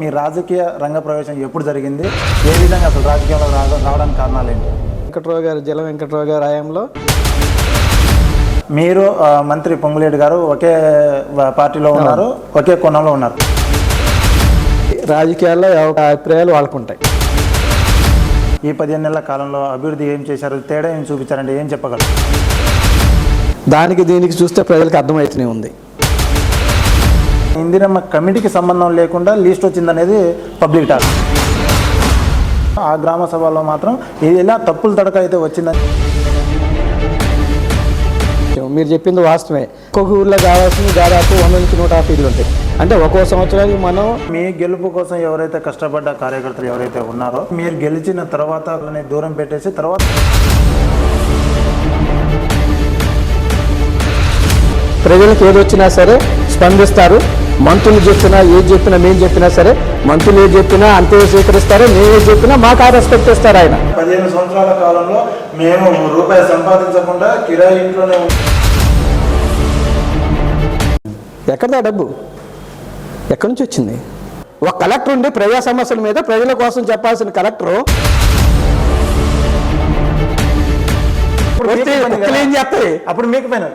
మీ రాజకీయ రంగ ప్రవేశం ఎప్పుడు జరిగింది, ఏ విధంగా అసలు రాజకీయంలో రావడానికి కారణాలు ఏంటి? వెంకట్రావు గారు, జల వెంకట్రావు గారు హయాంలో మీరు మంత్రి పొంగులేటి గారు ఒకే పార్టీలో ఉన్నారు, ఒకే కోణంలో ఉన్నారు. రాజకీయాల్లో అభిప్రాయాలు వాళ్ళకు ఉంటాయి. ఈ 15 నెలల కాలంలో అభివృద్ధి ఏం చేశారు, తేడా ఏం చూపించారంటే ఏం చెప్పగలరు? దానికి దీనికి చూస్తే ప్రజలకు అర్థమవుతూనే ఉంది. ఇందిరమ్మ కమిటీకి సంబంధం లేకుండా లిస్ట్ వచ్చిందనేది పబ్లిక్ టాక్. ఆ గ్రామ సభలో మాత్రం ఇలా తప్పులు తడక అయితే వచ్చిందని మీరు చెప్పింది వాస్తవమే. ఒక్కొక్క ఊర్లో కావాల్సింది దాదాపు 100 నుంచి 150 ఇళ్ళు ఉంటాయి. అంటే ఒక్కో సంవత్సరానికి మనం మీ గెలుపు కోసం ఎవరైతే కష్టపడ్డ కార్యకర్తలు ఎవరైతే ఉన్నారో, మీరు గెలిచిన తర్వాత దూరం పెట్టేసి తర్వాత ప్రజలకు ఏదొచ్చినా సరే స్పందిస్తారు. మంత్రులు చెప్పినా ఏది చెప్పినా మేము చెప్పినా సరే, మంత్రులు ఏది చెప్పినా అంతే స్వీకరిస్తారు. మేము ఏది చెప్పినా మాకు ఆ రెస్పెక్ట్ ఇస్తారు. ఆయన 15 సంవత్సరాల కాలంలో మేము రూపాయి సంపాదించకుండా కిరాయి ఇంట్లోనే ఎక్కడదా డబ్బు ఎక్కడి నుంచి వచ్చింది? ఒక కలెక్టర్ ఉండి ప్రజా సమస్యల మీద ప్రజల కోసం చెప్పాల్సిన కలెక్టరు ఏం చేస్తాయి? అప్పుడు మీకు పైన